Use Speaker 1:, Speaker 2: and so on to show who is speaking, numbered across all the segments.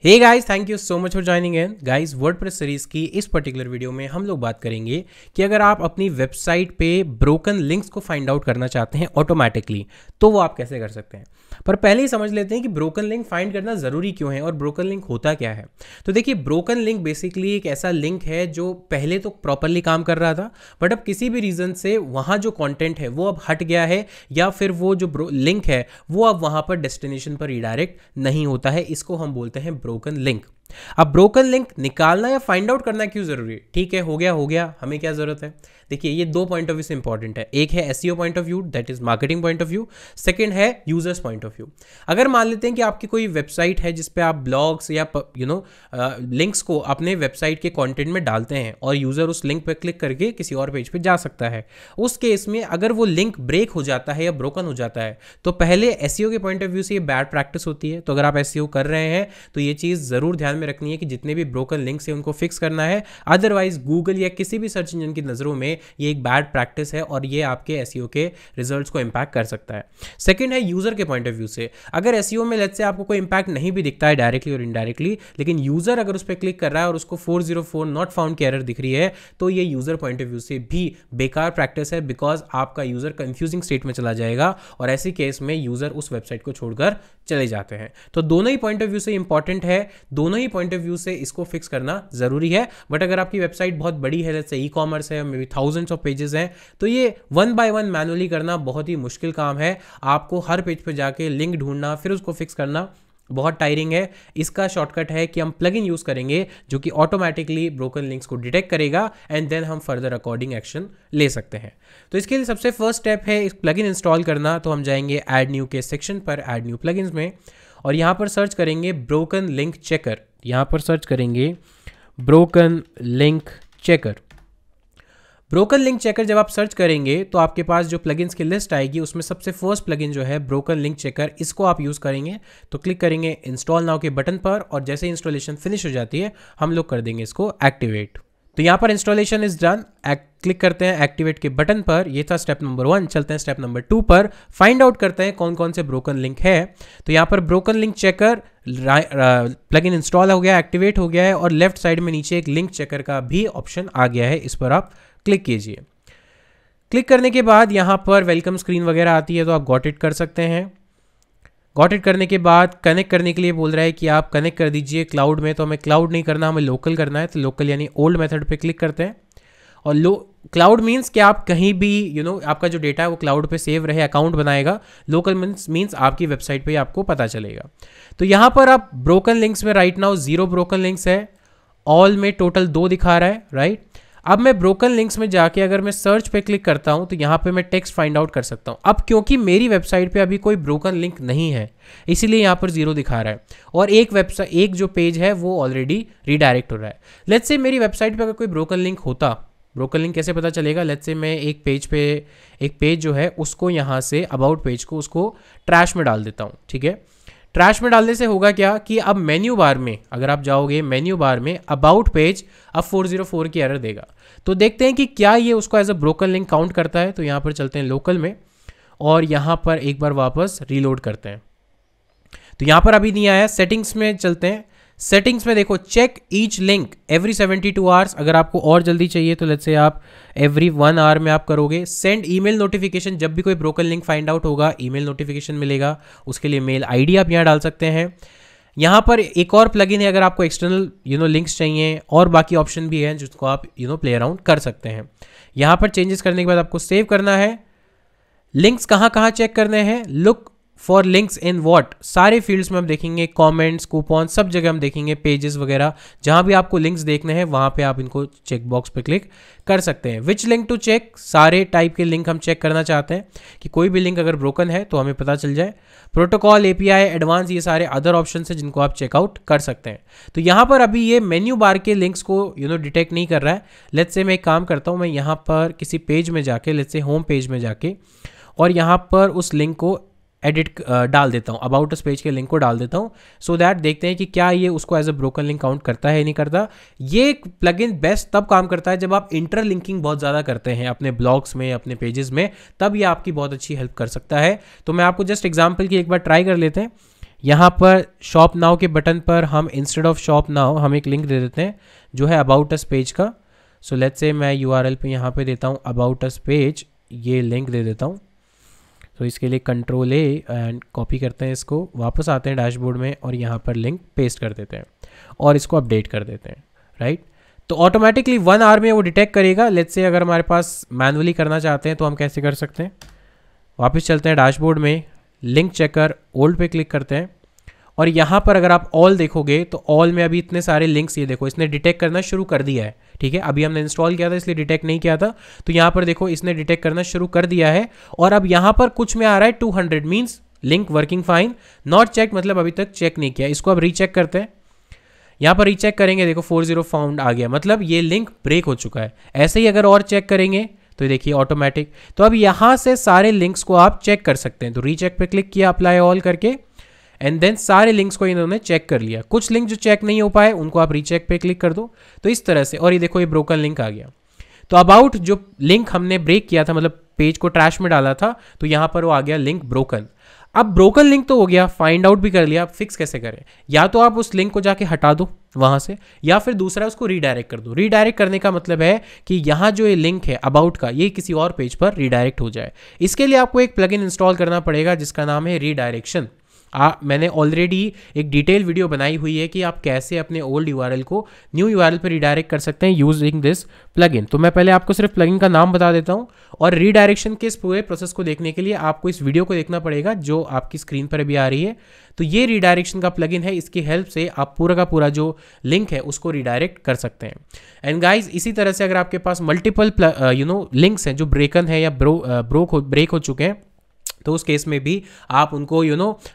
Speaker 1: Hey guys, thank you so much for joining in. Guys, WordPress series की इस particular video में हम लोग बात करेंगे कि अगर आप अपनी वेबसाइट पे ब्रोकन लिंक्स को फाइंड आउट करना चाहते हैं ऑटोमेटिकली, तो वो आप कैसे कर सकते हैं। पर पहले ही समझ लेते हैं कि ब्रोकन लिंक फाइंड करना ज़रूरी क्यों है और ब्रोकन लिंक होता क्या है। तो देखिए, ब्रोकन लिंक बेसिकली एक ऐसा लिंक है जो पहले तो प्रॉपरली काम कर रहा था, बट अब किसी भी रीज़न से वहाँ जो कंटेंट है वो अब हट गया है, या फिर वो जो लिंक है वो अब वहाँ पर डेस्टिनेशन पर रिडायरेक्ट नहीं होता है। इसको हम बोलते हैं ब्रोकन लिंक। अब ब्रोकन लिंक निकालना या फाइंड आउट करना क्यों जरूरी है? ठीक है, हो गया, हमें क्या जरूरत है। देखिए, ये दो पॉइंट ऑफ व्यू से इंपॉर्टेंट है। एक है SEO point of view, that is marketing point of view. Second है यूजर्स पॉइंट ऑफ व्यू। अगर मान लेते हैं कि आपकी कोई वेबसाइट है जिसपे आप ब्लॉग्स या लिंक्स को अपने वेबसाइट के कंटेंट में डालते हैं और यूजर उस लिंक पर क्लिक करके किसी और पेज पे जा सकता है, उस केस में अगर वो लिंक ब्रेक हो जाता है या ब्रोकन हो जाता है, तो पहले एसईओ के पॉइंट ऑफ व्यू से ये बैड प्रैक्टिस होती है। तो अगर आप एसईओ कर रहे हैं तो ये चीज़ ज़रूर ध्यान में रखनी है कि जितने भी ब्रोकन लिंक्स हैं उनको फिक्स करना है। अदरवाइज गूगल या किसी भी सर्च इंजन की नज़रों में ये एक बैड प्रैक्टिस है और ये आपके एसईओ के रिजल्ट्स को इंपैक्ट कर सकता है। सेकंड है यूजर के पॉइंट ऑफ व्यू से। अगर एसईओ में लेट्स से आपको कोई इंपैक्ट नहीं भी दिखता है डायरेक्टली और इनडायरेक्टली, लेकिन यूजर अगर उस पर क्लिक कर रहा है और उसको 404 नॉट फाउंड की एरर दिख रही है, तो ये यूजर पॉइंट ऑफ व्यू से भी बेकार प्रैक्टिस है, बिकॉज आपका यूजर कंफ्यूजिंग स्टेट में चला जाएगा और ऐसी केस में यूजर उस वेबसाइट को छोड़कर चले जाते हैं। तो दोनों ही पॉइंट ऑफ व्यू से इंपॉर्टेंट है, दोनों ही पॉइंट ऑफ व्यू से इसको फिक्स करना जरूरी है। बट अगर आपकी वेबसाइट बहुत बड़ी है, जैसे ई कॉमर्स है, may be thousands of pages हैं, तो ये वन बाय वन मैनुअली करना बहुत ही मुश्किल काम है। आपको हर पेज पे जाके लिंक ढूंढना फिर उसको फिक्स करना बहुत टायरिंग है। इसका शॉर्टकट है कि हम प्लगइन यूज करेंगे जो कि ऑटोमेटिकली ब्रोकन लिंक्स को डिटेक्ट करेगा एंड देन हम फर्दर अकॉर्डिंग एक्शन ले सकते हैं। तो इसके लिए सबसे फर्स्ट स्टेप है इस प्लगइन इंस्टॉल करना। तो हम जाएंगे ऐड न्यू के सेक्शन पर, ऐड न्यू प्लगइन्स में, और यहाँ पर सर्च करेंगे ब्रोकन लिंक चेकर। यहाँ पर सर्च करेंगे broken link checker. Broken link checker जब आप सर्च करेंगे तो आपके पास जो प्लगइन्स की लिस्ट आएगी उसमें सबसे फर्स्ट प्लगइन जो है ब्रोकन लिंक चेकर, इसको आप यूज़ करेंगे। तो क्लिक करेंगे इंस्टॉल नाउ के बटन पर और जैसे इंस्टॉलेशन फिनिश हो जाती है हम लोग कर देंगे इसको एक्टिवेट। तो यहाँ पर इंस्टॉलेशन इज डन। क्लिक करते हैं एक्टिवेट के बटन पर। ये था स्टेप नंबर 1। चलते हैं स्टेप नंबर 2 पर। फाइंड आउट करते हैं कौन कौन से ब्रोकन लिंक है। तो यहाँ पर broken link checker plugin install हो गया, एक्टिवेट हो गया है, और लेफ्ट साइड में नीचे एक लिंक चेकर का भी ऑप्शन आ गया है, इस पर आप क्लिक कीजिए। क्लिक करने के बाद यहाँ पर वेलकम स्क्रीन वगैरह आती है, तो आप गॉट इट कर सकते हैं। गॉट इट करने के बाद कनेक्ट करने के लिए बोल रहा है कि आप कनेक्ट कर दीजिए क्लाउड में। तो हमें क्लाउड नहीं करना, हमें लोकल करना है। तो लोकल यानी ओल्ड मेथड पे क्लिक करते हैं। और क्लाउड मीन्स कि आप कहीं भी आपका जो डेटा है वो क्लाउड पे सेव रहे, अकाउंट बनाएगा। लोकल मीन्स आपकी वेबसाइट पे आपको पता चलेगा। तो यहाँ पर आप ब्रोकन लिंक्स में राइट नाउ 0 ब्रोकन लिंक्स है, ऑल में टोटल 2 दिखा रहा है, राइट। अब मैं ब्रोकन लिंक्स में जाके अगर मैं सर्च पे क्लिक करता हूं तो यहाँ पे मैं टेक्स्ट फाइंड आउट कर सकता हूं। अब क्योंकि मेरी वेबसाइट पे अभी कोई ब्रोकन लिंक नहीं है, इसीलिए यहाँ पर 0 दिखा रहा है, और एक जो पेज है वो ऑलरेडी रिडायरेक्ट हो रहा है। लेट्स से मेरी वेबसाइट पे अगर कोई ब्रोकन लिंक होता, ब्रोकन लिंक कैसे पता चलेगा? लेट्स से मैं एक पेज जो है उसको यहाँ से अबाउट पेज को उसको ट्रैश में डाल देता हूँ, ठीक है। ट्रैश में डालने से होगा क्या कि अब मेन्यू बार में अगर आप जाओगे, मेन्यू बार में अबाउट पेज अब 404 की एरर देगा। तो देखते हैं कि क्या ये उसको as a broken link count करता है। तो यहाँ पर चलते हैं लोकल में और यहाँ पर एक बार वापस रीलोड करते हैं। तो यहाँ पर अभी नहीं आया। सेटिंग्स में चलते हैं। सेटिंग्स में देखो, check each link every 72 hours. अगर आपको और जल्दी चाहिए तो लेट्स से आप एवरी 1 आवर में आप करोगे। सेंड ईमेल नोटिफिकेशन, जब भी कोई ब्रोकन लिंक फाइंड आउट होगा ईमेल नोटिफिकेशन मिलेगा, उसके लिए मेल आईडी आप यहाँ डाल सकते हैं। यहाँ पर एक और प्लगइन है अगर आपको एक्सटर्नल लिंक्स चाहिए, और बाकी ऑप्शन भी हैं जिसको आप प्ले अराउंड कर सकते हैं। यहाँ पर चेंजेस करने के बाद आपको सेव करना है। लिंक्स कहाँ कहाँ चेक करने हैं? Look for links in what, सारे फील्ड्स में हम देखेंगे, कमेंट्स, कूपन, सब जगह हम देखेंगे, पेजेस वगैरह, जहां भी आपको लिंक्स देखने हैं वहां पे आप इनको चेक बॉक्स पे क्लिक कर सकते हैं। विच लिंक टू चेक, सारे टाइप के लिंक हम चेक करना चाहते हैं कि कोई भी लिंक अगर ब्रोकन है तो हमें पता चल जाए। प्रोटोकॉल, एपीआई, एडवांस, ये सारे अदर ऑप्शन है जिनको आप चेकआउट कर सकते हैं। तो यहाँ पर अभी ये मेन्यू बार के लिंक्स को डिटेक्ट नहीं कर रहा है। लेट्स से मैं एक काम करता हूँ, मैं यहाँ पर किसी पेज में जाके, लेट्स से होम पेज में जाके, और यहाँ पर उस लिंक को एडिट डाल देता हूँ, अबाउट उस पेज के लिंक को डाल देता हूँ, सो दैट देखते हैं कि क्या ये उसको as a broken link count करता है या नहीं करता। ये प्लगइन बेस्ट तब काम करता है जब आप इंटरलिंकिंग बहुत ज़्यादा करते हैं अपने ब्लॉग्स में, अपने पेजेस में, तब ये आपकी बहुत अच्छी हेल्प कर सकता है। तो मैं आपको जस्ट एग्जाम्पल की एक बार ट्राई कर लेते हैं। यहाँ पर शॉप नाउ के बटन पर हम इंस्टेड ऑफ शॉप नाउ हम एक लिंक दे देते हैं जो है अबाउट अस पेज का। सो लेट्स से मैं URL पे यहाँ पे देता हूँ अबाउट अस पेज, ये लिंक दे देता हूँ। तो इसके लिए Ctrl A एंड कॉपी करते हैं इसको, वापस आते हैं डैशबोर्ड में और यहाँ पर लिंक पेस्ट कर देते हैं और इसको अपडेट कर देते हैं, राइट। तो ऑटोमेटिकली 1 आवर में वो डिटेक्ट करेगा। लेट्स से अगर हमारे पास मैनुअली करना चाहते हैं तो हम कैसे कर सकते हैं, वापस चलते हैं डैशबोर्ड में, लिंक चेकर ओल्ड पे क्लिक करते हैं और यहाँ पर अगर आप ऑल देखोगे तो ऑल में अभी इतने सारे लिंक्स, ये देखो इसने डिटेक्ट करना शुरू कर दिया है, ठीक है। अभी हमने इंस्टॉल किया था इसलिए डिटेक्ट नहीं किया था, तो यहाँ पर देखो इसने डिटेक्ट करना शुरू कर दिया है। और अब यहाँ पर कुछ में आ रहा है 200 means link working fine, not check मतलब अभी तक चेक नहीं किया। इसको अब रीचेक करते हैं, यहाँ पर रीचेक करेंगे, देखो 40 फाउंड आ गया, मतलब ये लिंक ब्रेक हो चुका है। ऐसे ही अगर और चेक करेंगे तो देखिए ऑटोमेटिक। तो अब यहाँ से सारे लिंक्स को आप चेक कर सकते हैं। तो रीचेक पे क्लिक किया अप्लाई ऑल करके एंड देन सारे लिंक्स को इन्होंने चेक कर लिया। कुछ लिंक जो चेक नहीं हो पाए उनको आप रीचेक पे क्लिक कर दो, तो इस तरह से। और ये देखो ये ब्रोकन लिंक आ गया। तो अबाउट जो लिंक हमने ब्रेक किया था, मतलब पेज को ट्रैश में डाला था, तो यहाँ पर वो आ गया लिंक ब्रोकन। अब ब्रोकन लिंक तो हो गया, फाइंड आउट भी कर लिया, अब फिक्स कैसे करें? या तो आप उस लिंक को जाके हटा दो वहां से, या फिर दूसरा उसको रीडायरेक्ट कर दो। रीडायरेक्ट करने का मतलब है कि यहाँ जो ये लिंक है अबाउट का, ये किसी और पेज पर रीडायरेक्ट हो जाए। इसके लिए आपको एक प्लगइन इंस्टॉल करना पड़ेगा जिसका नाम है रीडायरेक्शन। मैंने ऑलरेडी एक डिटेल वीडियो बनाई हुई है कि आप कैसे अपने ओल्ड URL को न्यू URL पर रीडायरेक्ट कर सकते हैं यूजिंग दिस प्लगइन। तो मैं पहले आपको सिर्फ प्लगइन का नाम बता देता हूं, और रीडायरेक्शन के इस पूरे प्रोसेस को देखने के लिए आपको इस वीडियो को देखना पड़ेगा जो आपकी स्क्रीन पर अभी आ रही है। तो ये रीडायरेक्शन का प्लगइन है, इसकी हेल्प से आप पूरा का पूरा जो लिंक है उसको रीडायरेक्ट कर सकते हैं। एंड गाइज इसी तरह से अगर आपके पास मल्टीपल लिंक्स हैं जो ब्रेकन है या ब्रेक हो चुके हैं, तो उस केस में भी आप उनको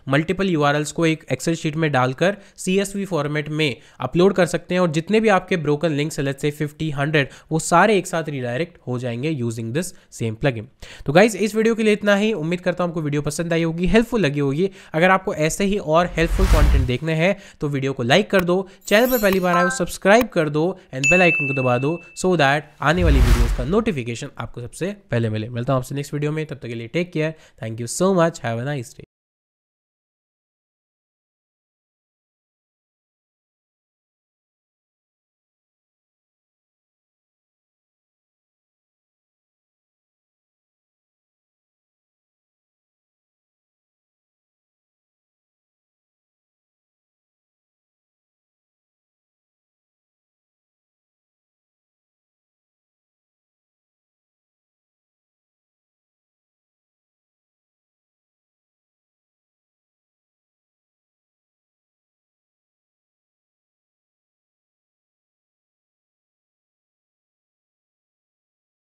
Speaker 1: मल्टीपल URLs को एक एक्सेल शीट में डालकर CSV फॉर्मेट में अपलोड कर सकते हैं, और जितने भी आपके ब्रोकन लिंक्स लेट्स से 50, 100 वो सारे एक साथ रीडायरेक्ट हो जाएंगे यूजिंग दिस सेम प्लगइन। तो गाइज इस वीडियो के लिए इतना ही। उम्मीद करता हूं आपको वीडियो पसंद आई होगी, हेल्पफुल लगी होगी। अगर आपको ऐसे ही और हेल्पफुल कंटेंट देखने हैं तो वीडियो को लाइक कर दो, चैनल पर पहली बार आए हो सब्सक्राइब कर दो एंड बेल आइकन को दबा दो, सो दैट आने वाली वीडियोस का नोटिफिकेशन आपको सबसे पहले मिले। मिलता हूं आपसे नेक्स्ट वीडियो में, तब तक के लिए take care, thank you so much, have a nice day।